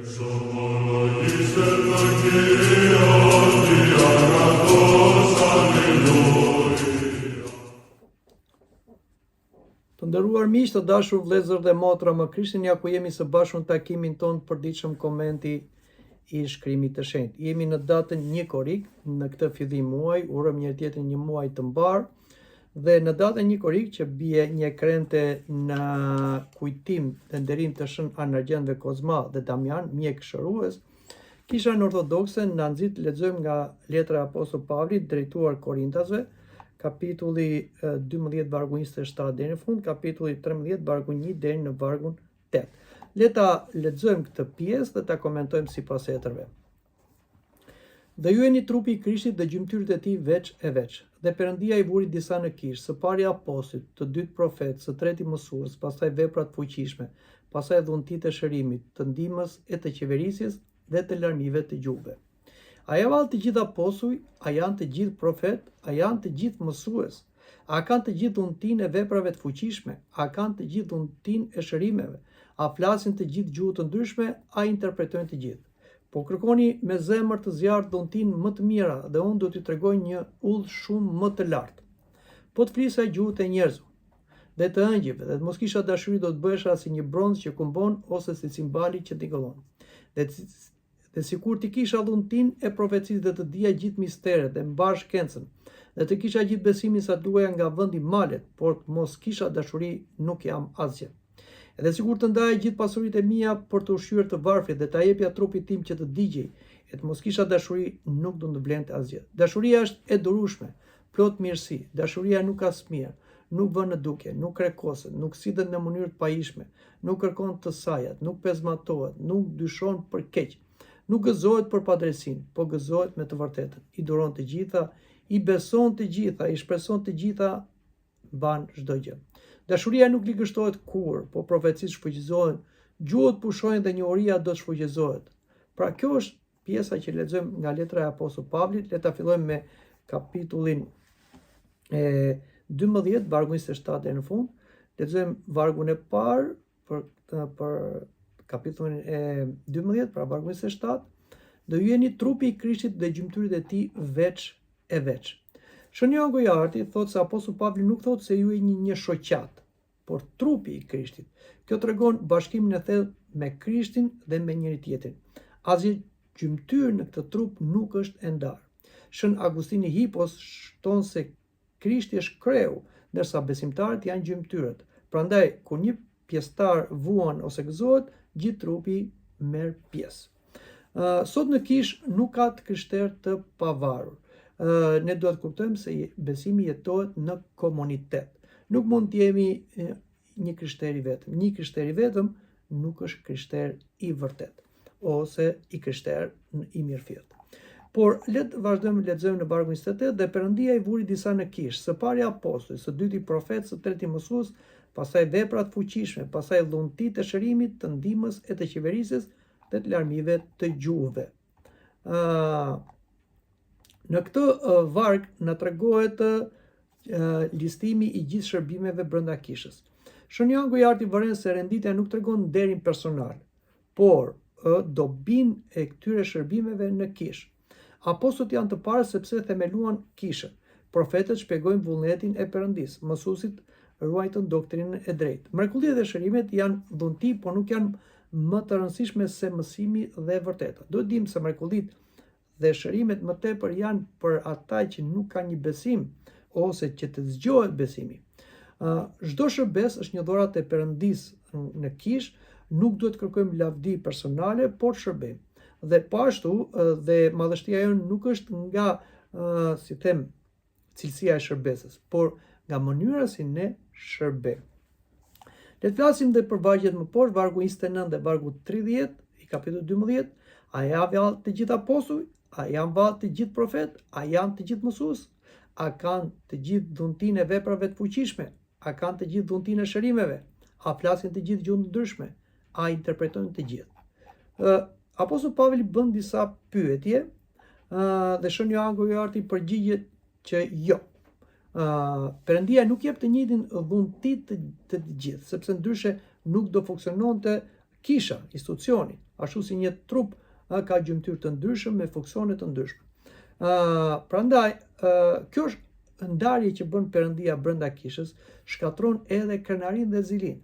Të nderuar miq, të dashur vëllezër dhe motra, më Krishtin ja ku jemi së bashku në takimin ton të përditshëm komenti i shkrimit të shenjtë. Jemi në datën 1 Korik, në këtë fillim muaj, urojmë njëri tjetrin një muaj të mbar, dhe në datën 1 Korik që bie një krente në kujtim dhe nderim të Shën Anargjendëve Kozma dhe Damian, mjek shërues, Kisha Ortodokse na nxit të lexojmë nga letra e Apostullit Pavlit drejtuar Korintasve, kapitulli 12 vargu 27 deri në fund, kapitulli 13 vargu 1 deri në vargun 8. Le ta lexojmë këtë pjesë dhe ta komentojmë sipas hetërve. Dhe ju jeni trupi i Krishtit dhe gjymtyrët e tij veç e veç. Dhe Perëndia i vuri disa në kishë, së pari apostujt, të dytë profet, së treti mësues, pastaj vepra të fuqishme, pastaj dhuntitë e shërimit, të ndihmës e të qeverisjes dhe të larmive të gjuhëve. A janë të gjithë apostuj, a janë të gjithë profet, a janë të gjithë mësues, a kanë të gjithë dhuntinë e veprave të fuqishme, a kanë të gjithë dhuntinë e shërimeve, a flasin të gjithë gjuhë të ndryshme, a interpretojnë të gjithë. Po kërkoni me zemër të zjarrt dhuntinë më të mira dhe unë do t'ju tregoj një udhë shumë më të lartë. Po të flisa gjuhët e njerëzve dhe të ëngjëve dhe të mos kisha dashuri do të bëhesha si një bronz që kumbon ose si cimbali që tingëllon. Dhe sikur ti kisha dhuntinë e profecisë dhe të dija gjithë misteret dhe mbar shkencën, dhe të kisha gjithë besimin sa duaja nga vendi malet, por mos kisha dashuri, nuk jam asgjë. Edhe sikur të ndaja gjithë pasuritë e mia për të ushqyer të varfrit dhe ta jepja trupit tim që të digjej, e të mos kisha dashuri, nuk do të vlente asgjë. Dashuria është e durueshme, plot mirësi. Dashuria nuk ka smir, nuk vën në dukje, nuk krekoset, nuk sillet në mënyrë të pajishme, nuk kërkon të sajat, nuk pezmatohet, nuk dyshon për keq. Nuk gëzohet për padrejsinë, po gëzohet me të vërtetën. I duron të gjitha, i beson të gjitha, i shpreson të gjitha, mban çdo gjë. Dashuria nuk ligështohet kur, po profecisë shfuqizohen, gjuhët pushojnë dhe njohuria do të shfuqizohet. Pra kjo është pjesa që lexojmë nga letra e Apostullit Pavlit. Le ta fillojmë me kapitullin 12, vargu 27 deri në fund. Lexojmë vargun e parë për kapitullin e 12, pra vargu 27, do ju jeni trupi i Krishtit dhe gjymtyrët e tij veç e veç. Shënjau Gojarti thotë se Apostulli Pavli nuk thotë se ju jeni një shoqat, por trupi i Krishtit. Kjo tregon bashkimin e thellë me Krishtin dhe me njëri tjetrin. Asgjë gjymtyr në këtë trup nuk është e ndarë. Shën Agustini Hipos shton se Krishti është kreu, ndërsa besimtarët janë gjymtyrët. Prandaj kur një pjesëtar vuan ose gëzohet, gjithë trupi merr pjesë. Sot në kish nuk ka të krishterë të pavarur. Ne duhet kuptojmë se besimi jetohet në komunitet. Nuk mund të jemi një krishter i vetëm. Një krishter i vetëm nuk është krishter i vërtet ose i krishter i mirëfillt. Por le të vazhdojmë lexojmë në vargun 28 dhe Perëndia i vuri disa në kish, së pari apostujt, së dyti profet, së treti mësues, pastaj vepra të fuqishme, pastaj dhuntitë e shërimit, të ndihmës e të qeverisjes dhe të larmive të gjuhëve. Në këtë varg na tregohet listimi i gjithë shërbimeve brenda kishës. Shënjau Gojarti vëren se renditja nuk tregon nderin personal, por dobin e këtyre shërbimeve në kishë. Apostujt janë të parë sepse themeluan kishën. Profetët shpjegojnë vullnetin e Perëndisë, mësuesit ruajtën doktrinën e drejtë. Mrekullitë dhe shërimet janë dhunti, por nuk janë më të rëndësishme se mësimi dhe e vërteta. Do të dimë se mrekullitë dhe shërimet më tepër janë për ata që nuk kanë një besim ose që të zgjohet besimi. Çdo shërbes është një dhuratë e Perëndisë në kishë, nuk duhet kërkojmë lavdi personale, por shërbim. Dhe po ashtu dhe madhështia jonë nuk është nga, si them, cilësia e shërbesës, por nga mënyra si ne shërbejmë. Le të flasim dhe për vargjet më poshtë, vargu 29 dhe vargu 30 i kapitullit 12. A janë vallë të gjithë apostuj? A janë vallë të gjithë profet? A janë të gjithë mësues? A kanë të gjithë dhuntinë e veprave të fuqishme? A kanë të gjithë dhuntinë e shërimeve? A flasin të gjithë gjuhë të ndryshme? A interpretojnë të gjithë? Apostulli Pavli bën disa pyetje dhe Shënjau Gojarti përgjigjet që jo. Perëndia nuk jep të njëjtin dhunti të gjithë, sepse ndryshe nuk do funksiononte kisha, institucioni. ashtu si një trup ka gjymtyr të ndryshëm me funksione të ndryshme. Prandaj, kjo është ndarje që bën Perëndia brenda kishës, shkatron edhe krenarin dhe zilin.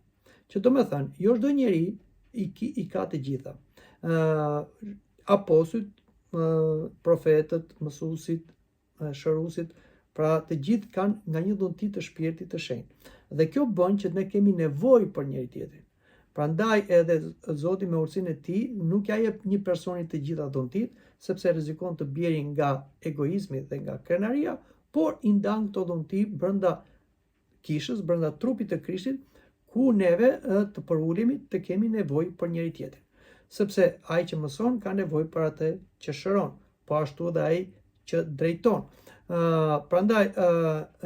Që do me thënë, jo çdo njeri i ka të gjitha. Apostujt, profetët, mësuesit, shëruesit, pra të gjithë kanë nga një dhunti të Shpirtit të Shenjtë. Dhe kjo bën që ne kemi nevojë për njëri tjetrin. Prandaj edhe Zoti me urtësinë e tij nuk ja jep një personi të gjitha dhuntit, sepse rrezikon të bjerin nga egoizmi dhe nga krenaria, por i ndan këto dhunti brenda kishës, brenda trupit të Krishtit, ku neve të përulemi të kemi nevojë për njëri tjetrin. Sepse ai që mëson ka nevojë për atë që shëron, po ashtu edhe ai që drejton. Prandaj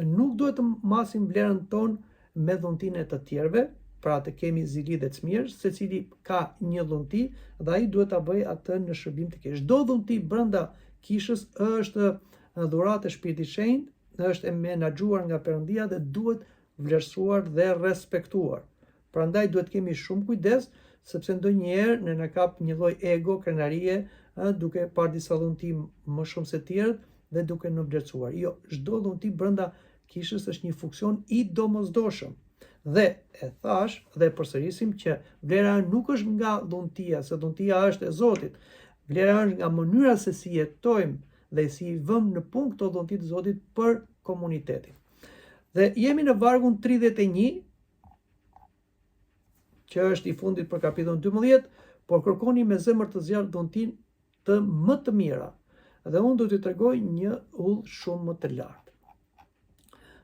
nuk duhet të masim vlerën tonë me dhuntinë e të tjerëve, pra të kemi zili dhe çmirë, secili ka një dhunti dhe ai duhet ta bëjë atë në shërbim të kishës. Çdo dhunti brenda kishës është dhuratë e Shpirtit të Shenjtë, është e menaxhuar nga Perëndia dhe duhet vlerësuar dhe respektuar. Prandaj duhet kemi shumë kujdes, sepse ndonjëherë ne na kap një lloj ego, krenarie, duke parë disa dhunti më shumë se tjerët dhe duke në vlerësuar. Jo, çdo dhunti brenda kishës është një funksion i domosdoshëm. Dhe e thash dhe përsërisim që vlera nuk është nga dhuntia, se dhuntia është e Zotit. Vlera është nga mënyra se si jetojmë dhe si i vëmë në punë këto dhunti të Zotit për komunitetin. Dhe jemi në vargun 31, që është i fundit për kapitullin 12, por kërkoni me zemër të zjarrt dhuntin të më të mira. Dhe unë do t'ju tregoj një udhë shumë më të lartë.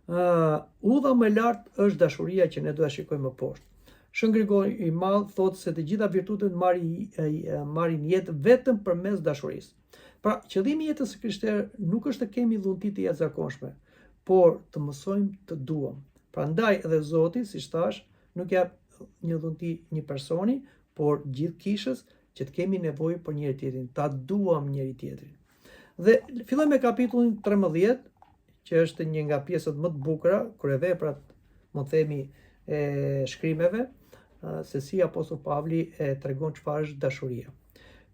Udha më lartë është dashuria që ne do ta shikojmë më poshtë. Shën Grigori i Madh thotë se të gjitha virtutet marrin jetë vetëm përmes dashurisë. Pra, qëllimi i jetës së krishterë nuk është të kemi dhunti të jashtëzakonshme, por të mësojmë të duam. Prandaj edhe Zoti, siç thash, nuk jep një dhunti një personi, por gjithë kishës që të kemi nevojë për njëri tjetrin, ta duam njëri tjetrin. Dhe fillojmë me kapitullin 13, që është një nga pjesët më të bukura, kur e veprat, më themi, e shkrimeve, se si Apostull Pavli e tregon çfarë është dashuria.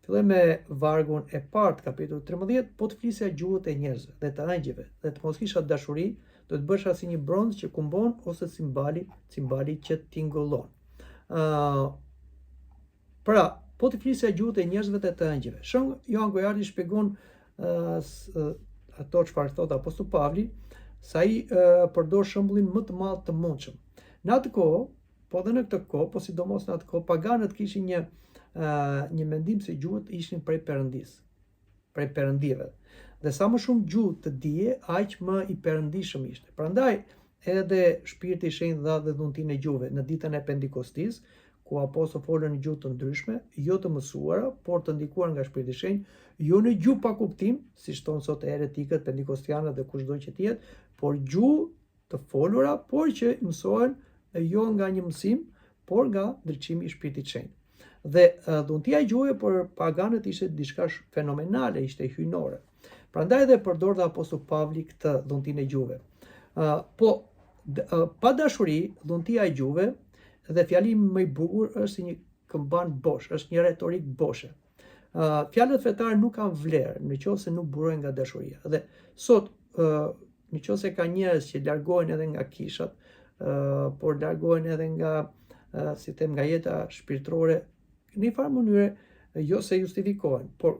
Fillojmë me vargun e parë të kapitullit 13, po të flisja gjuhët e njerëzve dhe të angjëve, dhe të mos kisha dashuri, do të bësh si një bronz që kumbon ose cimbali që tingëllon. Pra, po të flisja gjuhët e njerëzve dhe të angjëve. Shën Johan Gojardi shpjegon ato çfarë thot Apostull Pavli, sa ai përdor shembullin më të madh të mundshëm. Në atë kohë, po dhe në këtë kohë, po sidomos në atë kohë, paganët kishin një mendim se gjuhët ishin prej Perëndisë, prej perëndive. Dhe sa më shumë gjuhë të dije, aq më i perëndishëm ishte. Prandaj edhe Shpirti i Shenjtë dha dhe dhuntinë e gjuhëve në ditën e Pentekostis, ku apostujt folën në gjuhë të ndryshme, jo të mësuara, por të ndikuar nga Shpirti i Shenjtë, jo në gjuhë pa kuptim, siç thon sot heretikët, pentekostianët dhe kushdo që të jetë, por gjuhë të folura, por që mësohen jo nga një mësim, por nga ndriçimi i Shpirtit të Shenjtë. Dhe dhuntia e gjuhëve për paganët ishte diçka fenomenale, ishte hyjnore. Prandaj edhe përdor dhe Apostull Pavli këtë dhuntinë e gjuhëve. Pa dashuri, dhuntia e gjuhëve dhe fjalimi më i bukur është si një këmban bosh, është një retorik boshe. Fjalët fetare nuk kanë vlerë nëse nuk burojnë nga dashuria. Dhe sot, nëse ka njerëz që largohen edhe nga kishat, por largohen edhe nga, si them, nga jeta shpirtërore, në një farë mënyre, jo se justifikohen, por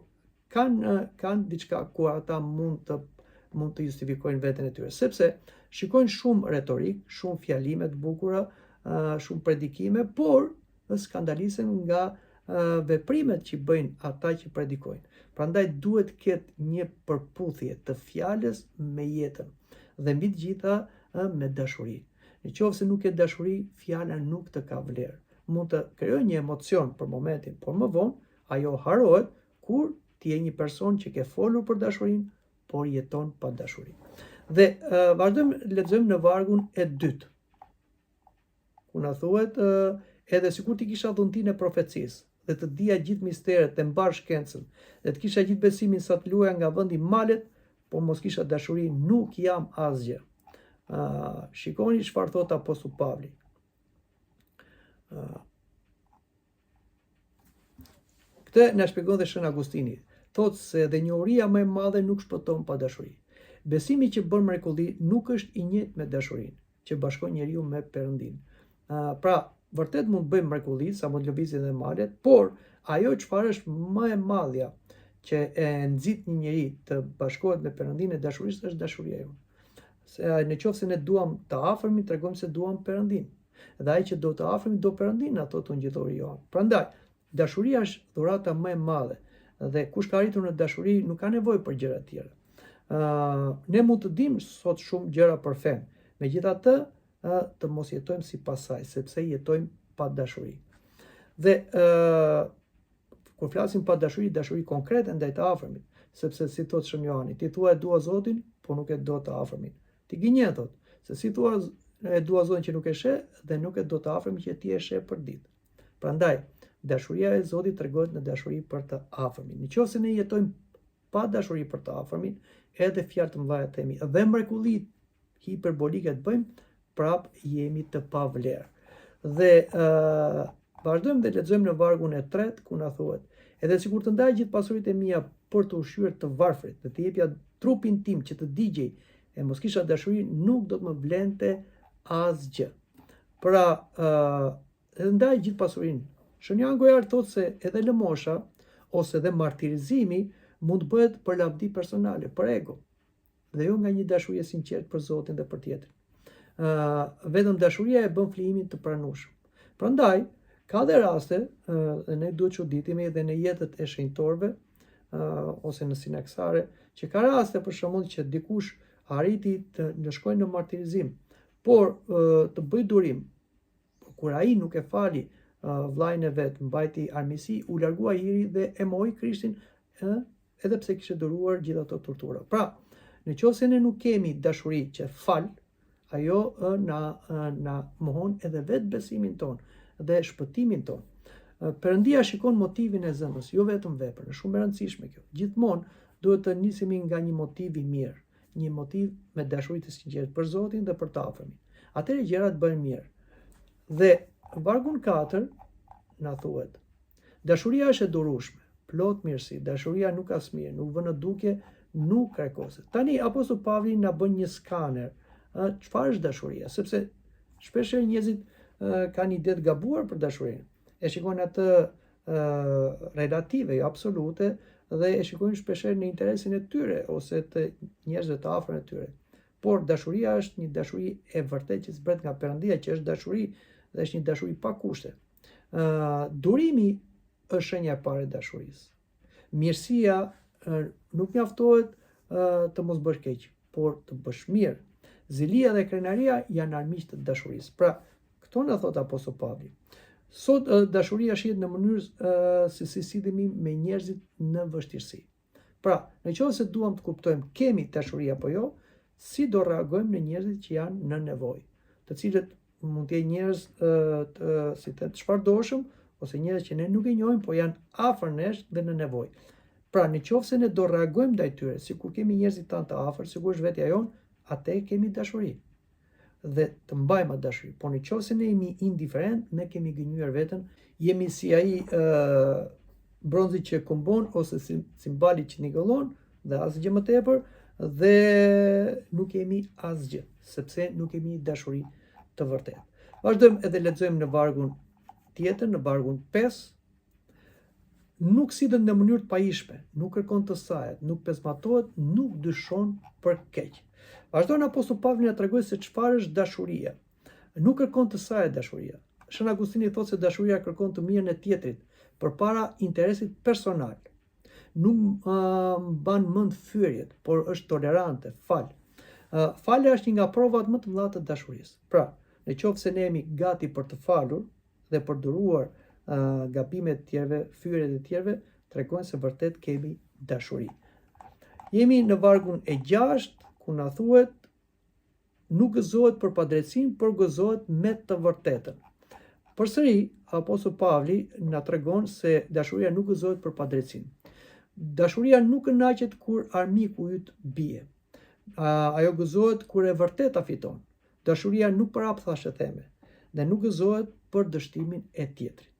kanë diçka ku ata mund të justifikojnë veten e tyre, sepse shikojnë shumë retorik, shumë fjalime të bukura, shumë predikime, por skandalisen nga veprimet që bëjnë ata që predikojnë. Prandaj duhet të ketë një përputhje të fjalës me jetën dhe mbi të gjitha me dashuri. Nëse nuk ke dashuri, fjala nuk të ka vlerë. Mund të krijojë një emocion për momentin, por më vonë ajo harohet kur ti je një person që ke folur për dashurinë, por jeton pa dashuri. Dhe vazhdojmë lexojmë në vargun e 2. Ku na thuhet edhe sikur ti kisha dhuntinë e profecisë dhe të dija gjithë misteret dhe mbar shkencën, dhe të kisha gjithë besimin sa të luaja nga vendi malet, por mos kisha dashuri, nuk jam asgjë. Shikoni çfarë thot Apostull Pavli. Këtë na shpjegon dhe Shën Agustini. Thotë se dhe njohuria më e madhe nuk shpëton pa dashuri. Besimi që bën mrekulli nuk është i njëjtë me dashurinë që bashkon njeriu me Perëndin. Pra, vërtet mund bëjmë mrekulli, sa mund lëvizjet dhe malet, por ajo çfarë është më e madhja që e nxit një njeri të bashkohet me Perëndin e dashurisë është dashuria jonë. Në qoftë se ne duam të afërmin, tregojmë se duam Perëndin. Dhe ai që do të afërmin do Perëndin, ato të ngjithori Johan. Prandaj, dashuria është dhurata më e madhe dhe kush ka arritur në dashuri nuk ka nevojë për gjëra të tjera. Ne mund të dimë sot shumë gjëra për fen. Megjithatë, të mos jetojmë sipas saj, sepse jetojmë pa dashuri. Dhe kur flasim pa dashuri, dashuri konkrete ndaj të afërmit, sepse si thotë Shën Johani, ti thua e dua Zotin, por nuk e do të afërmin. Ti gënjen thot, se si thua e dua Zotin që nuk e sheh dhe nuk e do të afërmin që ti e sheh për ditë. Prandaj, dashuria e Zotit tregohet në dashuri për të afërmin. Nëse ne jetojmë pa dashuri për të afërmin, edhe fjalë të mëdha themi dhe mrekullit hiperbolike të bëjmë, prap jemi të pavlerë. Dhe vazhdojmë dhe lexojmë në vargun e 3 ku na thuhet: edhe sikur të ndaj gjithë pasuritë e mia për të ushqyer të varfrit, dhe të jepja trupin tim që të digjej, e mos kisha dashuri, nuk do të më blente asgjë. Pra, edhe ndaj gjithë pasurinë. Shën Jan Gojar thotë se edhe lëmosha ose edhe martirizimi mund të bëhet për lavdi personale, për ego, dhe jo nga një dashuri e sinqertë për Zotin dhe për tjetrin. Vetëm dashuria e bën flijimin të pranueshëm. Prandaj, ka dhe raste, dhe ne duhet çuditemi edhe në jetët e shenjtorëve ose në sinaksare, që ka raste për shembull që dikush arriti të shkojë në martirizim, por të bëj durim, kur ai nuk e fali vllajën e vet, mbajti armiqësi, u largua hiri dhe e mohoi Krishtin, edhe pse kishte duruar gjithë ato tortura. Pra, nëse ne nuk kemi dashuri që fal, ajo na mohon edhe vetë besimin ton dhe shpëtimin ton. Perëndia shikon motivin e zemrës, jo vetëm veprën. Është shumë e rëndësishme kjo. Gjithmonë duhet të nisemi nga një motiv i mirë, një motiv me dashuri të sinqertë për Zotin dhe për të afërmin. Atëherë gjërat bëhen mirë. Dhe vargun 4 na thuhet: dashuria është e durueshme, plot mirësi, dashuria nuk ka smije, nuk vën në dukje, nuk kërkoset. Tani Apostull Pavli na bën një skaner. Çfarë është dashuria? Sepse shpesh njerëzit kanë ide të gabuar për dashurinë. E shikojnë atë relative, jo absolute, dhe e shikojnë shpesh në interesin e tyre ose të njerëzve të afërm të tyre. Por dashuria është një dashuri e vërtetë që zbret nga Perëndia, që është dashuri dhe është një dashuri pa kushte. Durimi është shenja e parë e dashurisë. Mirësia nuk mjaftohet të mos bësh keq, por të bësh mirë. Zelia dhe krenaria janë armiq të dashurisë. Pra, këto na thot Apostull Pavli. Sot dashuria shihet në mënyrë se si sidhemi me njerëzit në vështirësi. Pra, nëse duam të kuptojmë kemi dashuri apo jo, si do reagojmë në njerëzit që janë në nevojë, të cilët mund të jenë njerëz të çfarëdoshëm ose njerëz që ne nuk e njohim, por janë afër nesh dhe në nevojë. Pra, nëse ne do reagojmë ndaj tyre sikur kemi njerëzit tanë të afër, sigurisht vetja jon, atë kemi dashuri dhe të mbajmë atë dashuri. Por nëse ne jemi indiferent, ne kemi gënjur veten, jemi si ai bronzi që kumbon ose si cimbali që nikollon dhe asgjë më tepër, dhe nuk kemi asgjë, sepse nuk kemi dashuri të vërtetë. Vazhdojmë edhe lexojmë në vargun tjetër, në vargun 5. Nuk sidhet në mënyrë të pajishme, nuk kërkon të sahet, nuk pezmatohet, nuk dyshon për keq. Vazhdon Apostull Pavli na tregoj se çfarë është dashuria. Nuk kërkon të sahet dashuria. Shën Agustini thotë se dashuria kërkon të mirën e tjetrit përpara interesit personal. Nuk mban mend fyerjet, por është tolerante, fal. Falja është një nga provat më të mëdha të dashurisë. Pra, nëse ne jemi gati për të falur dhe për duruar gabimet e tjerëve, fyerjet e tjerëve, tregojnë se vërtet kemi dashuri. Jemi në vargun e 6, ku na thuhet: nuk gëzohet për padrejtësinë, por gëzohet me të vërtetën. Përsëri, Apostull Pavli na tregon se dashuria nuk gëzohet për padrejtësinë. Dashuria nuk kënaqet kur armiku yt bie. Ajo gëzohet kur e vërteta fiton. Dashuria nuk përhap thashë theme dhe nuk gëzohet për dështimin e tjetrit.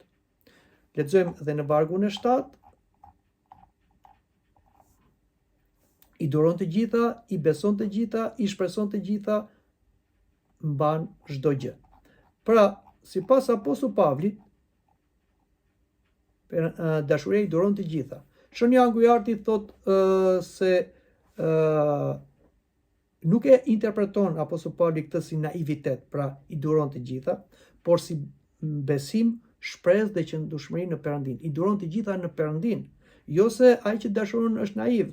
Lexojmë edhe në vargun e 7, i duron të gjitha, i beson të gjitha, i shpreson të gjitha, mban çdo gjë. Pra, sipas Apostullit Pavlit, dashuria i duron të gjitha. Shoni Angu i Artit thot se nuk e interpreton Apostulli Pavli këtë si naivitet, pra i duron të gjitha, por si besim, shpresë dhe qëndrueshmëri në Perëndin. I duron të gjitha në Perëndin, jo se ai që dashuron është naiv,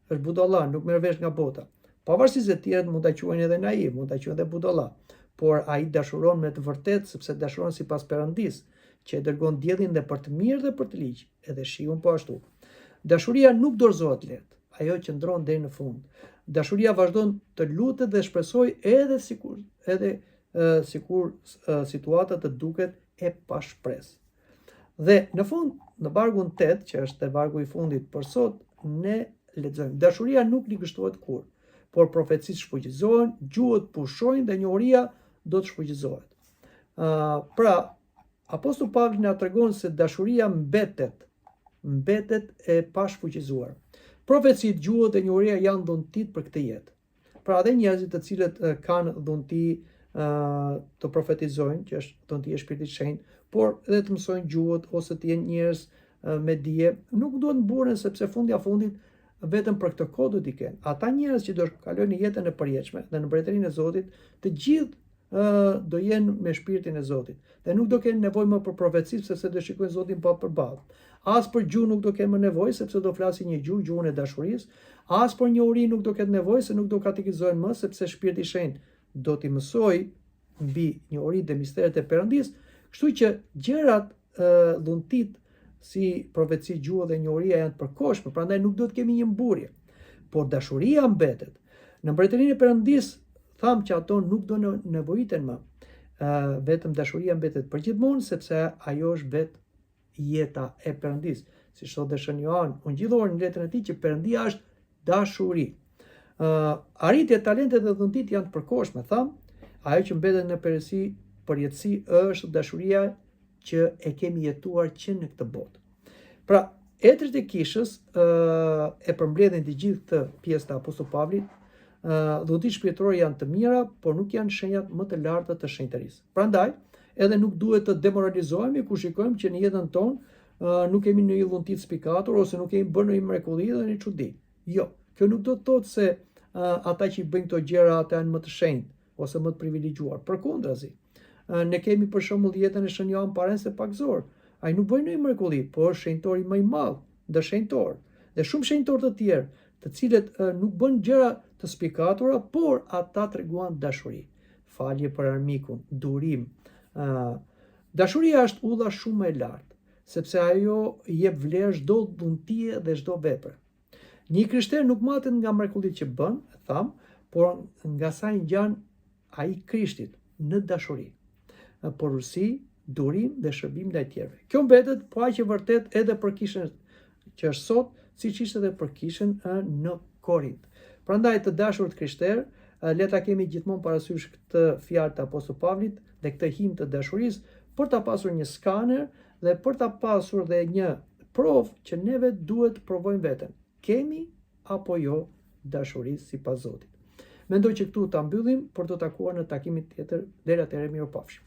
është budalla, nuk merr vesh nga bota. Pavarësisht se tjerët mund ta quajnë edhe naiv, mund ta quajnë edhe budalla, por ai dashuron me të vërtetë sepse dashuron sipas Perëndis, që e dërgon diellin dhe për të mirë dhe për të ligj, edhe shiun po ashtu. Dashuria nuk dorëzohet lehtë, ajo qëndron deri në fund. Dashuria vazhdon të lutet dhe shpresoj edhe sikur situata të duket e pashpresë. Dhe në fund, në vargun 8, që është vargu i fundit për sot, ne lexojmë: dashuria nuk ligështohet kurrë, por profecitë shfuqizohen, gjuhët pushojnë dhe njohuria do të shfuqizohet. Pra, Apostulli Pavli na tregon se dashuria mbetet e pashfuqizuar. Profecitë, gjuhët dhe njohuria janë dhuntit për këtë jetë. Pra, edhe njerëzit të cilët kanë dhunti të profetizojnë, që është dhuntia e Shpirtit Shenjtë, por edhe të mësojnë gjuhët ose të jenë njerëz me dije, nuk duhet mburen sepse fundi a fundit vetëm për këtë kohë do t'i kenë. Ata njerëz që do kalojnë jetën e përjetshme dhe në mbretërinë e Zotit, të gjithë do jenë me shpirtin e Zotit dhe nuk do kenë nevojë më për profeci sepse do shikojnë Zotin pa përballë. As për gjuhë nuk do kenë më nevojë sepse do flasin një gjuhë, gjuhën e dashurisë, as për njohuri nuk do ketë nevojë se nuk do katekizohen më sepse Shpirti i Shenjtë do t'i mësojë mbi njohuritë dhe misteret e Perëndisë, kështu që gjërat dhuntit si profeci, gjuhë dhe njohuria janë të përkohshme, prandaj nuk do të kemi një mburje. Por dashuria mbetet. Në mbretërinë e Perëndisë tham që ato nuk do nevojiten më. Vetëm dashuria mbetet përgjithmonë sepse ajo është vetë jeta e Perëndisë. Siç thotë Shën Johan, Ungjillori në letrën e tij, që Perëndia është dashuri. Arritja, talentet dhe dhuntit janë të përkohshme, tham. Ajo që mbetet në përjetësi është dashuria që e kemi jetuar që në këtë botë. Pra, etrit e kishës e përmbledhin të gjithë këtë pjesë të Apostullit Pavlit. Dhuntit shpirtëror janë të mira, por nuk janë shenjat më të larta të shenjtërisë. Prandaj, edhe nuk duhet të demoralizohemi kur shikojmë që në jetën tonë nuk kemi ndonjë dhuntit spikatur ose nuk kemi bërë ndonjë mrekulli dhe një çudi. Jo, kjo nuk do të thotë se ata që i bëjnë këto gjëra ata janë më të shenjtë ose më të privilegjuar. Përkundrazi, ne kemi për shembull jetën e Shën Johan Parense Pakzor. Ai nuk bën ndonjë mrekulli, por është shenjtori më i madh ndër shenjtorë. Dhe shumë shenjtorë të tjerë, të cilët nuk bën gjëra të spikatura, por ata treguan dashuri, falje për armikun, durim. Dashuria është udha shumë e lartë, sepse ajo jep vlerë çdo dhuntie dhe çdo vepër. Një krishter nuk matet nga mrekullitë që bën, tham, por nga sa i ngjan ai Krishtit në dashuri, porositë, durim dhe shërbim ndaj tjerëve. Kjo mbetet po aq e vërtet edhe për kishën që është sot, siç ishte edhe për kishën në Korint. Prandaj, të dashurit krishterë, le ta kemi gjithmonë parasysh këtë fjalë të Apostullit Pavlit dhe këtë him të dashurisë për ta pasur një skaner dhe për ta pasur dhe një provë që neve duhet të provojmë veten. Kemi apo jo dashuri sipas Zotit. Mendoj që këtu ta mbyllim për të takuar në takimin tjetër. Deri atëherë, mirupafshim.